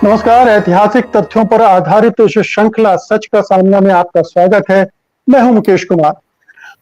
नमस्कार। ऐतिहासिक तथ्यों पर आधारित इस श्रृंखला सच का सामना में आपका स्वागत है। मैं हूं मुकेश कुमार।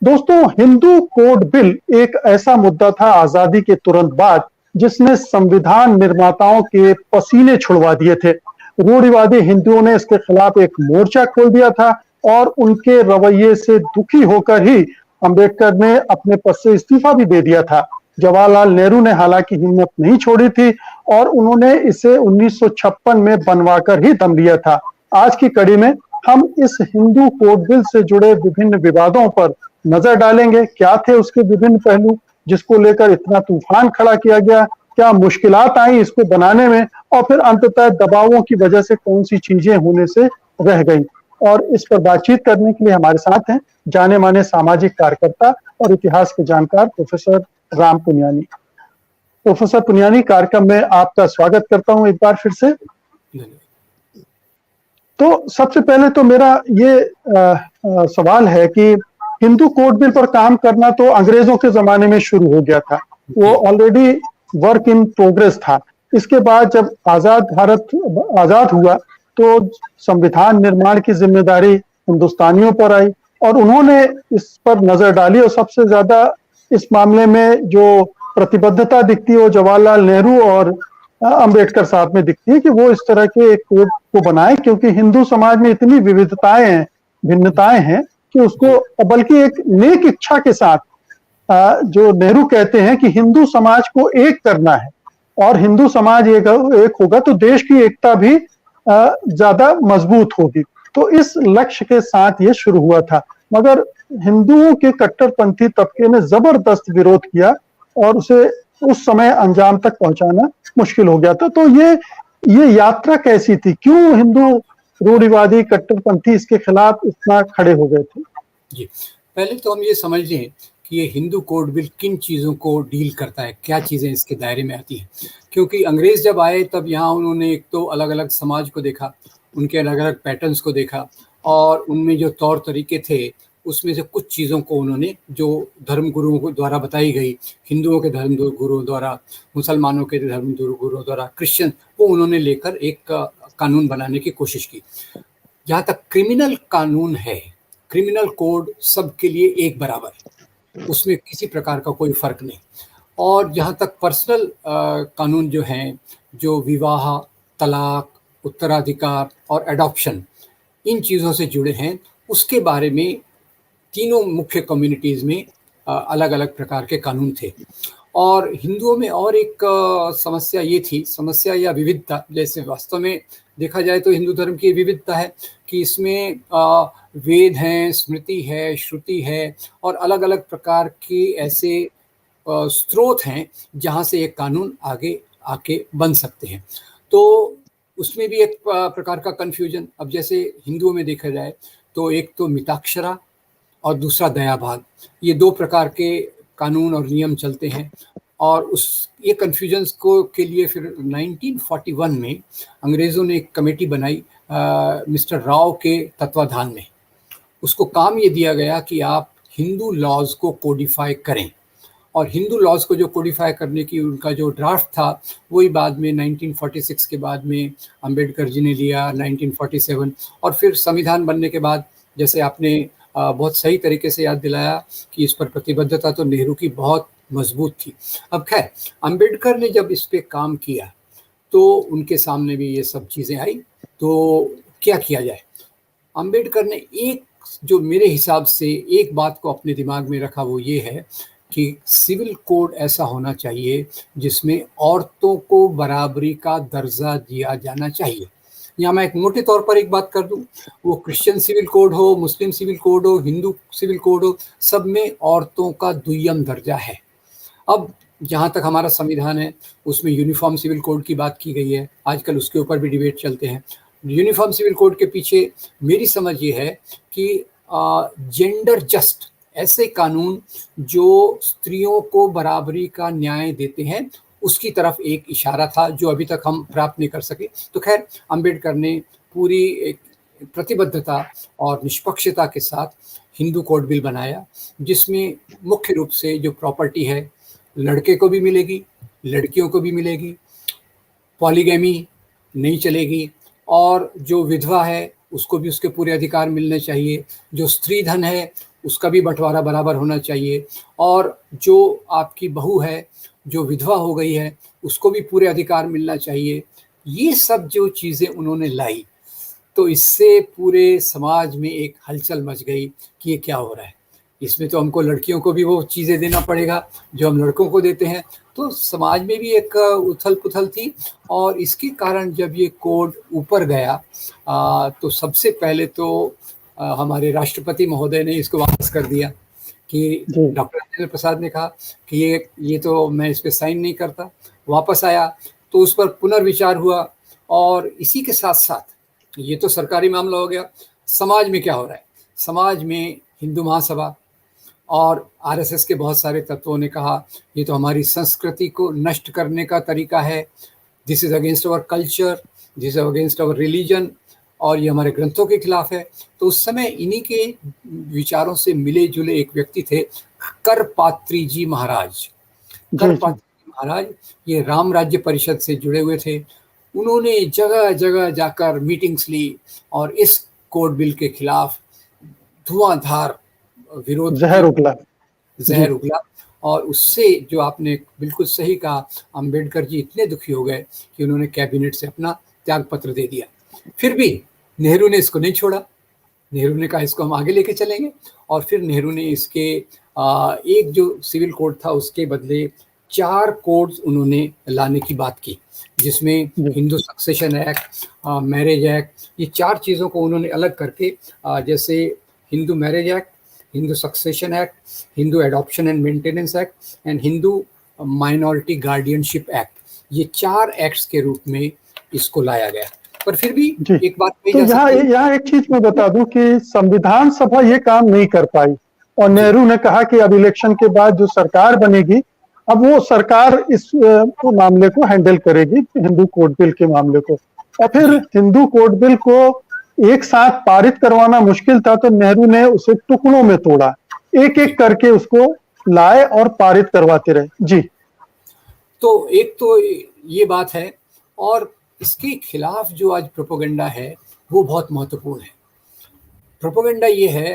दोस्तों, हिंदू कोड बिल एक ऐसा मुद्दा था आजादी के तुरंत बाद जिसने संविधान निर्माताओं के पसीने छुड़वा दिए थे। रूढ़िवादी हिंदुओं ने इसके खिलाफ एक मोर्चा खोल दिया था और उनके रवैये से दुखी होकर ही अंबेडकर ने अपने पद से इस्तीफा भी दे दिया था। जवाहरलाल नेहरू ने हालांकि हिम्मत नहीं छोड़ी थी और उन्होंने इसे 1956 में बनवाकर ही दम लिया था। आज की कड़ी में हम इस हिंदू कोड बिल से जुड़े विभिन्न विवादों पर नजर डालेंगे। क्या थे उसके विभिन्न पहलू जिसको लेकर इतना तूफान खड़ा किया गया, क्या मुश्किलात आई इसको बनाने में, और फिर अंततः दबावों की वजह से कौन सी चीजें होने से रह गई। और इस पर बातचीत करने के लिए हमारे साथ हैं जाने माने सामाजिक कार्यकर्ता और इतिहास के जानकार प्रोफेसर राम पुनियानी। प्रोफेसर पुनियानी, कार्यक्रम में आपका स्वागत करता हूं एक बार फिर से। तो सबसे पहले तो मेरा ये सवाल है कि हिंदू कोड बिल पर काम करना तो अंग्रेजों के जमाने में शुरू हो गया था, वो ऑलरेडी वर्क इन प्रोग्रेस था। इसके बाद जब भारत आजाद हुआ तो संविधान निर्माण की जिम्मेदारी हिंदुस्तानियों पर आई और उन्होंने इस पर नजर डाली और सबसे ज्यादा इस मामले में जो प्रतिबद्धता दिखती है वो जवाहरलाल नेहरू और अंबेडकर साहब में दिखती है कि वो इस तरह के एक कोड को बनाए, क्योंकि हिंदू समाज में इतनी विविधताएं हैं, भिन्नताएं हैं कि उसको, बल्कि एक नेक इच्छा के साथ जो नेहरू कहते हैं कि हिंदू समाज को एक करना है और हिंदू समाज एक होगा तो देश की एकता भी ज्यादा मजबूत होगी। तो इस लक्ष्य के साथ ये शुरू हुआ था, मगर हिंदुओं के कट्टरपंथी तबके ने जबरदस्त विरोध किया और उसे उस समय अंजाम तक पहुंचाना मुश्किल हो गया था। तो ये यात्रा कैसी थी? क्यों हिंदू रूढ़िवादी कट्टरपंथी इसके खिलाफ इतना खड़े हो गए थे? जी, पहले तो हम ये समझ लें कि ये हिंदू कोड बिल किन चीज़ों को डील करता है, क्या चीज़ें इसके दायरे में आती हैं। क्योंकि अंग्रेज़ जब आए तब यहाँ उन्होंने एक तो अलग अलग समाज को देखा, उनके अलग अलग पैटर्न्स को देखा और उनमें जो तौर तरीके थे उसमें से कुछ चीज़ों को उन्होंने, जो धर्म गुरुओं को द्वारा बताई गई, हिंदुओं के धर्म गुरुओं द्वारा, मुसलमानों के धर्म गुरुओं द्वारा, क्रिश्चियन, वो उन्होंने लेकर एक कानून बनाने की कोशिश की। जहाँ तक क्रिमिनल कानून है, क्रिमिनल कोड सबके लिए एक बराबर है, उसमें किसी प्रकार का कोई फर्क नहीं। और जहाँ तक पर्सनल कानून जो हैं, जो विवाह, तलाक, उत्तराधिकार और एडॉप्शन, इन चीज़ों से जुड़े हैं, उसके बारे में तीनों मुख्य कम्युनिटीज़ में अलग अलग प्रकार के कानून थे। और हिंदुओं में और एक समस्या ये थी, समस्या या विविधता, जैसे वास्तव में देखा जाए तो हिंदू धर्म की विविधता है कि इसमें वेद हैं, स्मृति है, श्रुति है और अलग अलग प्रकार के ऐसे स्रोत हैं जहाँ से एक कानून आगे आके बन सकते हैं। तो उसमें भी एक प्रकार का कन्फ्यूजन, अब जैसे हिंदुओं में देखा जाए तो एक तो मिताक्षरा और दूसरा दयाभाग, ये दो प्रकार के कानून और नियम चलते हैं। और ये कन्फ्यूजन्स को के लिए फिर 1941 में अंग्रेज़ों ने एक कमेटी बनाई मिस्टर राव के तत्वाधान में। उसको काम ये दिया गया कि आप हिंदू लॉज को कोडिफाई करें, और हिंदू लॉज को जो कोडिफाई करने की उनका जो ड्राफ्ट था वही बाद में 1946 के बाद में अंबेडकर जी ने लिया, 1947, और फिर संविधान बनने के बाद, जैसे आपने बहुत सही तरीके से याद दिलाया कि इस पर प्रतिबद्धता तो नेहरू की बहुत मजबूत थी। अब खैर, अंबेडकर ने जब इस पे काम किया तो उनके सामने भी ये सब चीज़ें आई, तो क्या किया जाए। अंबेडकर ने एक, जो मेरे हिसाब से एक बात को अपने दिमाग में रखा, वो ये है कि सिविल कोड ऐसा होना चाहिए जिसमें औरतों को बराबरी का दर्जा दिया जाना चाहिए। यहाँ मैं एक मोटे तौर पर एक बात कर दूं, वो क्रिश्चियन सिविल कोड हो, मुस्लिम सिविल कोड हो, हिंदू सिविल कोड हो, सब में औरतों का दुय्यम दर्जा है। अब जहाँ तक हमारा संविधान है उसमें यूनिफॉर्म सिविल कोड की बात की गई है, आजकल उसके ऊपर भी डिबेट चलते हैं। यूनिफॉर्म सिविल कोड के पीछे मेरी समझ ये है कि जेंडर जस्ट ऐसे कानून जो स्त्रियों को बराबरी का न्याय देते हैं, उसकी तरफ एक इशारा था जो अभी तक हम प्राप्त नहीं कर सके। तो खैर, अंबेडकर ने पूरी एक प्रतिबद्धता और निष्पक्षता के साथ हिंदू कोड बिल बनाया, जिसमें मुख्य रूप से जो प्रॉपर्टी है लड़के को भी मिलेगी, लड़कियों को भी मिलेगी, पॉलीगैमी, नहीं चलेगी, और जो विधवा है उसको भी उसके पूरे अधिकार मिलने चाहिए, जो स्त्री धन है उसका भी बंटवारा बराबर होना चाहिए, और जो आपकी बहू है जो विधवा हो गई है उसको भी पूरे अधिकार मिलना चाहिए। ये सब जो चीज़ें उन्होंने लाई, तो इससे पूरे समाज में एक हलचल मच गई कि ये क्या हो रहा है, इसमें तो हमको लड़कियों को भी वो चीज़ें देना पड़ेगा जो हम लड़कों को देते हैं। तो समाज में भी एक उथल पुथल थी, और इसके कारण जब ये कोड ऊपर गया तो सबसे पहले तो हमारे राष्ट्रपति महोदय ने इसको वापस कर दिया कि जी डॉक्टर राजेंद्र प्रसाद ने कहा कि ये तो मैं इस पर साइन नहीं करता। वापस आया तो उस पर पुनर्विचार हुआ, और इसी के साथ साथ ये तो सरकारी मामला हो गया। समाज में क्या हो रहा है, समाज में हिंदू महासभा और आरएसएस के बहुत सारे तत्वों ने कहा ये तो हमारी संस्कृति को नष्ट करने का तरीका है, this is against our culture, this is against our religion, और ये हमारे ग्रंथों के खिलाफ है। तो उस समय इन्हीं के विचारों से मिले जुले एक व्यक्ति थे, करपात्री जी महाराज। जी जी करपात्री महाराज ये राम राज्य परिषद से जुड़े हुए थे। उन्होंने जगह जगह जाकर मीटिंग्स ली और इस कोड बिल के खिलाफ धुआंधार विरोध जहर किया, उगला। जी जहर उगला। और उससे जो आपने बिल्कुल सही कहा, अंबेडकर जी इतने दुखी हो गए कि उन्होंने कैबिनेट से अपना त्याग पत्र दे दिया। फिर भी नेहरू ने इसको नहीं छोड़ा, नेहरू ने कहा इसको हम आगे लेके चलेंगे, और फिर नेहरू ने इसके एक जो सिविल कोड था उसके बदले 4 कोड्स उन्होंने लाने की बात की, जिसमें जी Hindu succession act, marriage act, ये 4 चीज़ों को उन्होंने अलग करके जैसे Hindu marriage act, Hindu succession act, Hindu adoption and maintenance act and Hindu minority guardianship act, ये 4 एक्ट्स के रूप में इसको लाया गया। पर फिर भी जी। एक बात कही तो जा यहाँ सकती है। यहाँ एक चीज मैं बता दूं कि संविधान सभा ये काम नहीं कर पाई, और जी नेहरू ने कहा कि अब इलेक्शन के बाद जो सरकार बनेगी, अब वो सरकार इस मामले को हैंडल करेगी, हिंदू कोड बिल के मामले को। और फिर जी हिंदू कोड बिल को एक साथ पारित करवाना मुश्किल था, तो नेहरू ने उसे टुकड़ों में तोड़ा, एक जी। एक करके उसको लाए और पारित करवाते रहे। जी तो एक तो ये बात है, और इसके खिलाफ जो आज प्रोपेगेंडा है वो बहुत महत्वपूर्ण है। प्रोपेगेंडा ये है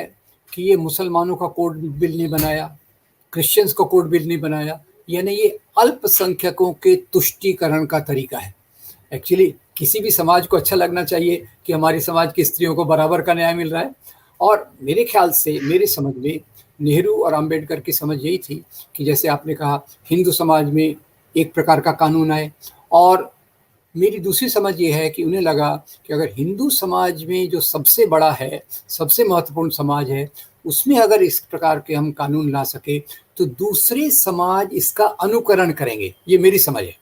कि ये मुसलमानों का कोड बिल नहीं बनाया, क्रिश्चियंस का कोड बिल नहीं बनाया, यानी ये अल्पसंख्यकों के तुष्टीकरण का तरीका है। एक्चुअली किसी भी समाज को अच्छा लगना चाहिए कि हमारी समाज की स्त्रियों को बराबर का न्याय मिल रहा है, और मेरे ख्याल से, मेरी समझ में, नेहरू और अंबेडकर की समझ यही थी कि जैसे आपने कहा हिंदू समाज में एक प्रकार का कानून आए, और मेरी दूसरी समझ ये है कि उन्हें लगा कि अगर हिंदू समाज में जो सबसे बड़ा है, सबसे महत्वपूर्ण समाज है, उसमें अगर इस प्रकार के हम कानून ला सके तो दूसरे समाज इसका अनुकरण करेंगे, ये मेरी समझ है।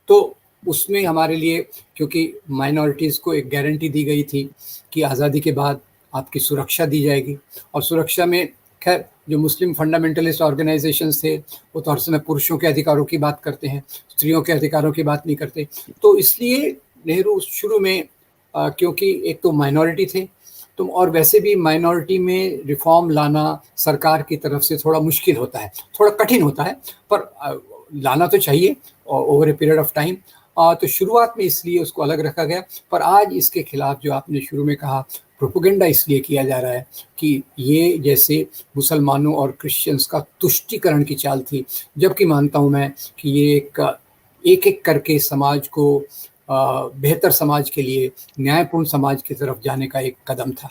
तो उसमें हमारे लिए, क्योंकि माइनॉरिटीज़ को एक गारंटी दी गई थी कि आज़ादी के बाद आपकी सुरक्षा दी जाएगी, और सुरक्षा में खैर जो मुस्लिम फंडामेंटलिस्ट ऑर्गेनाइजेशंस थे वो तो हर समय पुरुषों के अधिकारों की बात करते हैं, स्त्रियों के अधिकारों की बात नहीं करते। तो इसलिए नेहरू शुरू में क्योंकि एक तो माइनॉरिटी थे, तो और वैसे भी माइनॉरिटी में रिफॉर्म लाना सरकार की तरफ से थोड़ा मुश्किल होता है, थोड़ा कठिन होता है, पर लाना तो चाहिए over a period of time. तो शुरुआत में इसलिए उसको अलग रखा गया, पर आज इसके खिलाफ जो आपने शुरू में कहा प्रोपेगेंडा इसलिए किया जा रहा है कि ये जैसे मुसलमानों और क्रिश्चियंस का तुष्टीकरण की चाल थी, जबकि मानता हूँ मैं कि ये एक एक करके समाज को बेहतर समाज के लिए, न्यायपूर्ण समाज की तरफ जाने का एक कदम था।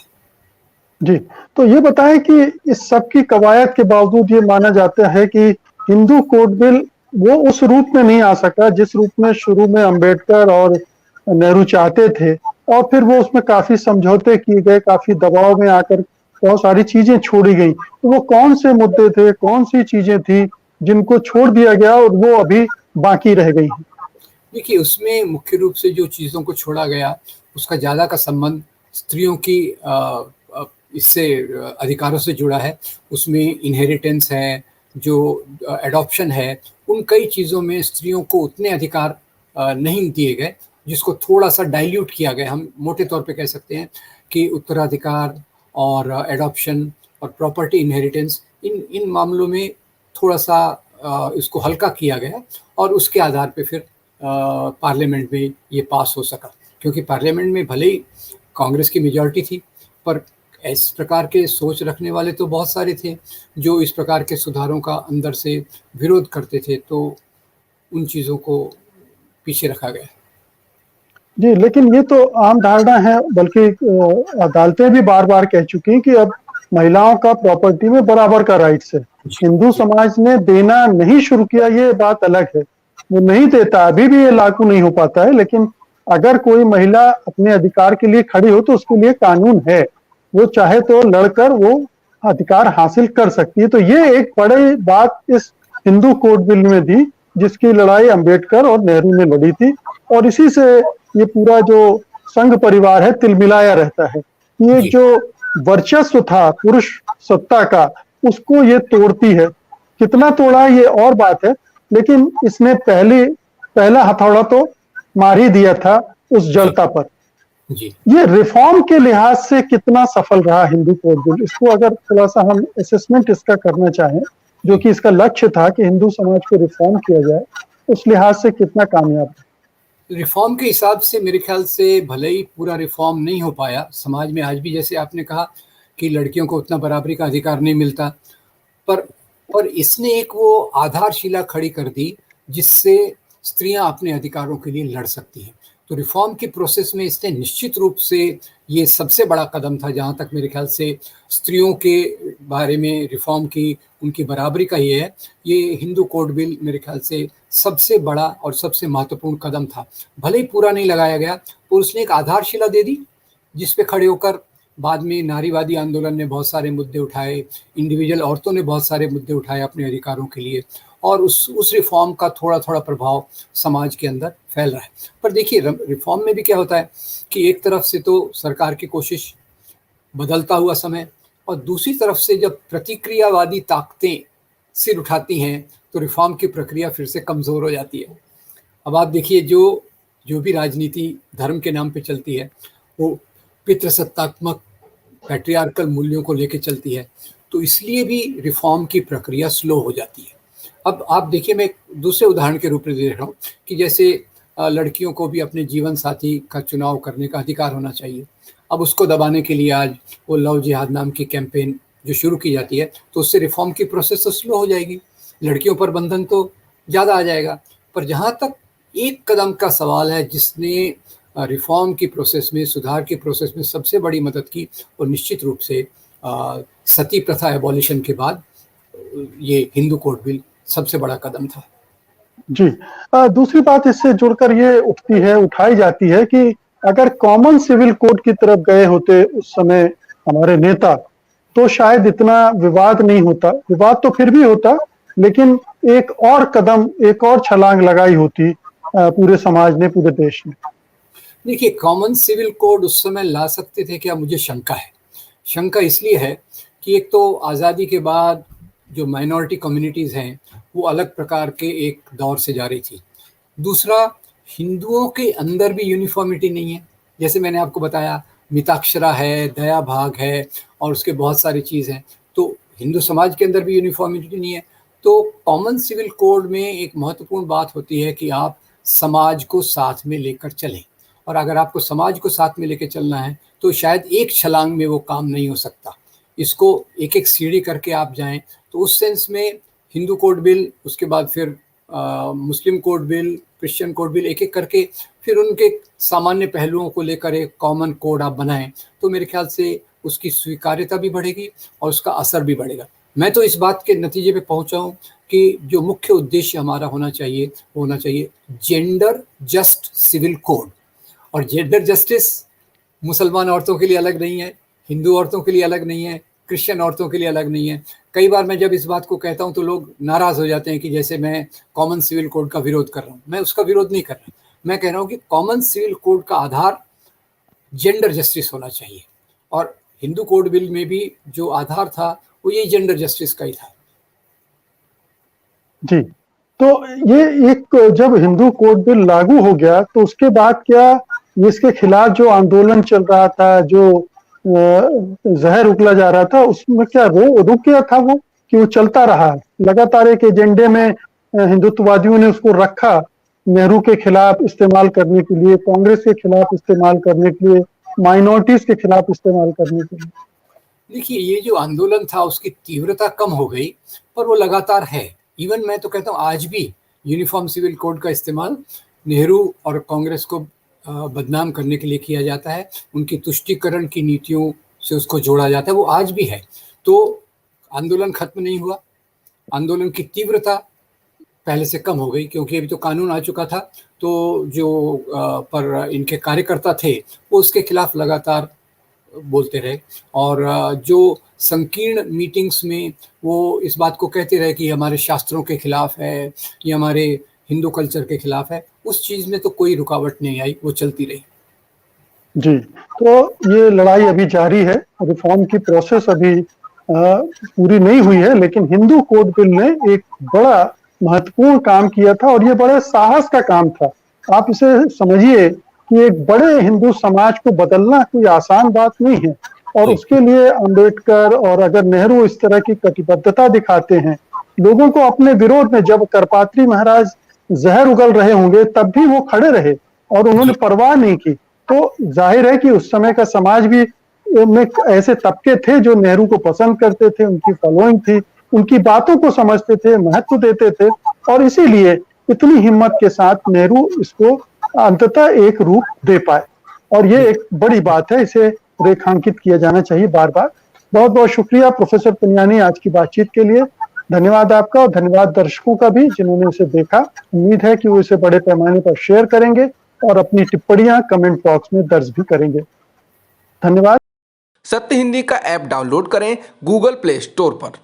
जी। तो ये बताएं कि इस सब की कवायद के बावजूद ये माना जाता है कि हिंदू कोड बिल वो उस रूप में नहीं आ सका जिस रूप में शुरू में अंबेडकर और नेहरू चाहते थे, और फिर वो उसमें काफी समझौते किए गए, काफी दबाव में आकर बहुत सारी चीजें छोड़ी गई। तो वो कौन से मुद्दे थे, कौन सी चीजें थी जिनको छोड़ दिया गया और वो अभी बाकी रह गई हैं? देखिए, उसमें मुख्य रूप से जो चीज़ों को छोड़ा गया उसका ज़्यादा का संबंध स्त्रियों की इससे अधिकारों से जुड़ा है। उसमें इनहेरिटेंस है, जो एडॉप्शन है, उन कई चीज़ों में स्त्रियों को उतने अधिकार नहीं दिए गए, जिसको थोड़ा सा डाइल्यूट किया गया। हम मोटे तौर पे कह सकते हैं कि उत्तराधिकार और एडॉप्शन और प्रॉपर्टी इनहेरिटेंस, इन मामलों में थोड़ा सा इसको हल्का किया गया, और उसके आधार पे फिर पार्लियामेंट में ये पास हो सका। क्योंकि पार्लियामेंट में भले ही कांग्रेस की मेजॉरिटी थी, पर इस प्रकार के सोच रखने वाले तो बहुत सारे थे जो इस प्रकार के सुधारों का अंदर से विरोध करते थे, तो उन चीज़ों को पीछे रखा गया। जी, लेकिन ये तो आम धारणा है, बल्कि अदालतें भी बार-बार कह चुकी हैं कि अब महिलाओं का प्रॉपर्टी में बराबर का राइट्स है। हिंदू समाज ने देना नहीं शुरू किया, ये बात अलग है। वो नहीं देता, अभी भी ये लागू नहीं हो पाता है, लेकिन अगर कोई महिला अपने अधिकार के लिए खड़ी हो तो उसके लिए कानून है। वो चाहे तो लड़कर वो अधिकार हासिल कर सकती है। तो ये एक बड़ी बात इस हिंदू कोड बिल में थी, जिसकी लड़ाई अंबेडकर और नेहरू ने लड़ी थी, और इसी से ये पूरा जो संघ परिवार है तिलमिलाया रहता है। ये जी। जो वर्चस्व था पुरुष सत्ता का, उसको ये तोड़ती है। कितना तोड़ा ये और बात है, लेकिन इसने पहला हथौड़ा तो मार ही दिया था उस जड़ता पर। जी। ये रिफॉर्म के लिहाज से कितना सफल रहा हिंदू कोड बिल, इसको अगर थोड़ा सा हम असेसमेंट इसका करना चाहें, जो कि इसका लक्ष्य था कि हिंदू समाज को रिफॉर्म किया जाए, उस लिहाज से कितना कामयाब है? रिफॉर्म के हिसाब से मेरे ख्याल से भले ही पूरा रिफॉर्म नहीं हो पाया, समाज में आज भी जैसे आपने कहा कि लड़कियों को उतना बराबरी का अधिकार नहीं मिलता, पर इसने एक वो आधारशिला खड़ी कर दी जिससे स्त्रियां अपने अधिकारों के लिए लड़ सकती हैं। तो रिफॉर्म की प्रोसेस में इसने निश्चित रूप से ये सबसे बड़ा कदम था, जहाँ तक मेरे ख्याल से स्त्रियों के बारे में रिफॉर्म की, उनकी बराबरी का ये है। ये हिंदू कोड बिल मेरे ख्याल से सबसे बड़ा और सबसे महत्वपूर्ण कदम था। भले ही पूरा नहीं लगाया गया, पर उसने एक आधारशिला दे दी जिस पे खड़े होकर बाद में नारीवादी आंदोलन ने बहुत सारे मुद्दे उठाए, इंडिविजुअल औरतों ने बहुत सारे मुद्दे उठाए अपने अधिकारों के लिए, और उस रिफॉर्म का थोड़ा थोड़ा प्रभाव समाज के अंदर फैल रहा है। पर देखिए, रिफॉर्म में भी क्या होता है कि एक तरफ से तो सरकार की कोशिश, बदलता हुआ समय, और दूसरी तरफ से जब प्रतिक्रियावादी ताकतें सिर उठाती हैं तो रिफॉर्म की प्रक्रिया फिर से कमज़ोर हो जाती है। अब आप देखिए, जो भी राजनीति धर्म के नाम पे चलती है वो पितृसत्तात्मक पैट्रियार्कल मूल्यों को लेके चलती है, तो इसलिए भी रिफॉर्म की प्रक्रिया स्लो हो जाती है। अब आप देखिए, मैं एक दूसरे उदाहरण के रूप में दे रहा हूँ कि जैसे लड़कियों को भी अपने जीवन साथी का चुनाव करने का अधिकार होना चाहिए। अब उसको दबाने के लिए आज वो लव जिहाद नाम की कैंपेन जो शुरू की जाती है, तो उससे रिफॉर्म की प्रोसेस तो स्लो हो जाएगी, लड़कियों पर बंधन तो ज़्यादा आ जाएगा। पर जहाँ तक एक कदम का सवाल है जिसने रिफॉर्म की प्रोसेस में, सुधार की प्रोसेस में सबसे बड़ी मदद की, और निश्चित रूप से सती प्रथा एबॉलिशन के बाद ये हिंदू कोड बिल सबसे बड़ा कदम था। जी, दूसरी बात इससे जुड़कर ये उठाई जाती है कि अगर कॉमन सिविल कोड की तरफ गए होते उस समय हमारे नेता, तो शायद इतना विवाद नहीं होता। विवाद तो फिर भी होता, लेकिन एक और कदम, एक और छलांग लगाई होती पूरे समाज ने, पूरे देश ने। देखिए, कॉमन सिविल कोड उस समय ला सकते थे क्या, मुझे शंका है। शंका इसलिए है कि एक तो आज़ादी के बाद जो माइनॉरिटी कम्युनिटीज़ हैं वो अलग प्रकार के एक दौर से जा रही थी। दूसरा, हिंदुओं के अंदर भी यूनिफॉर्मिटी नहीं है। जैसे मैंने आपको बताया, मिताक्षरा है, दया भाग है, और उसके बहुत सारी चीज़ हैं। तो हिंदू समाज के अंदर भी यूनिफॉर्मिटी नहीं है। तो कॉमन सिविल कोड में एक महत्वपूर्ण बात होती है कि आप समाज को साथ में लेकर चलें, और अगर आपको समाज को साथ में लेकर चलना है तो शायद एक छलांग में वो काम नहीं हो सकता। इसको एक एक सीढ़ी करके आप जाएं। तो उस सेंस में हिंदू कोड बिल, उसके बाद फिर Muslim code bill, Christian code bill, एक एक करके फिर उनके सामान्य पहलुओं को लेकर एक कॉमन कोड आप बनाएं, तो मेरे ख्याल से उसकी स्वीकार्यता भी बढ़ेगी और उसका असर भी बढ़ेगा। मैं तो इस बात के नतीजे पे पहुंचा हूं कि जो मुख्य उद्देश्य हमारा होना चाहिए वो होना चाहिए जेंडर जस्ट सिविल कोड। और जेंडर जस्टिस मुसलमान औरतों के लिए अलग नहीं है, हिंदू औरतों के लिए अलग नहीं है, क्रिश्चियन औरतों के लिए अलग नहीं है। कई बार मैं जब इस बात को कहता हूं तो लोग नाराज़ हो जाते हैं कि जैसे मैं कॉमन सिविल कोड का विरोध कर रहा हूं। मैं उसका विरोध नहीं कर रहा, मैं कह रहा हूं कि कॉमन सिविल कोड का आधार जेंडर जस्टिस होना चाहिए, और हिंदू कोड बिल में भी जो आधार था वो यही जेंडर जस्टिस का ही था। जी, तो ये एक, जब हिंदू कोड बिल लागू हो गया तो उसके बाद क्या इसके खिलाफ जो आंदोलन चल रहा था, जो जहर उगला जा रहा था, उसमें क्या रुक गया था वो, कि वो चलता रहा लगातार एक एजेंडे में? हिंदुत्ववादियों ने उसको रखा नेहरू के खिलाफ इस्तेमाल करने के लिए, कांग्रेस के खिलाफ इस्तेमाल करने के लिए, माइनॉरिटीज के खिलाफ इस्तेमाल करने के लिए? देखिए, ये जो आंदोलन था उसकी तीव्रता कम हो गई, पर वो लगातार है। इवन मैं तो कहता हूँ आज भी यूनिफॉर्म सिविल कोड का इस्तेमाल नेहरू और कांग्रेस को बदनाम करने के लिए किया जाता है, उनकी तुष्टीकरण की नीतियों से उसको जोड़ा जाता है, वो आज भी है। तो आंदोलन खत्म नहीं हुआ, आंदोलन की तीव्रता पहले से कम हो गई, क्योंकि अभी तो कानून आ चुका था। तो जो पर इनके कार्यकर्ता थे वो उसके खिलाफ लगातार बोलते रहे, और जो संकीर्ण मीटिंग्स में वो इस बात को कहते रहे कि ये हमारे शास्त्रों के खिलाफ है, ये हमारे हिंदू कल्चर के खिलाफ है, उस चीज़ में तो कोई रुकावट नहीं आई, वो चलती रही। जी, तो ये लड़ाई अभी जारी है, रिफॉर्म की प्रोसेस अभी पूरी नहीं हुई है, लेकिन हिंदू कोड बिल ने एक बड़ा महत्वपूर्ण काम किया था और ये बड़े साहस का काम था। आप इसे समझिए कि एक बड़े हिंदू समाज को बदलना कोई आसान बात नहीं है, और उसके लिए अंबेडकर और अगर नेहरू इस तरह की कटिबद्धता दिखाते हैं, लोगों को अपने विरोध में, जब करपात्री महाराज जहर उगल रहे होंगे तब भी वो खड़े रहे और उन्होंने परवाह नहीं की। तो जाहिर है कि उस समय का समाज भी में ऐसे तबके थे जो नेहरू को पसंद करते थे, उनकी फॉलोइंग थी, उनकी बातों को समझते थे, महत्व देते थे, और इसीलिए इतनी हिम्मत के साथ नेहरू इसको अंततः एक रूप दे पाए, और ये एक बड़ी बात है, इसे रेखांकित किया जाना चाहिए बार बार। बहुत बहुत शुक्रिया प्रोफेसर पुनियानी आज की बातचीत के लिए। धन्यवाद आपका, और धन्यवाद दर्शकों का भी जिन्होंने इसे देखा। उम्मीद है कि वो इसे बड़े पैमाने पर शेयर करेंगे और अपनी टिप्पणियां कमेंट बॉक्स में दर्ज भी करेंगे। धन्यवाद। सत्य हिंदी का ऐप डाउनलोड करें गूगल प्ले स्टोर पर।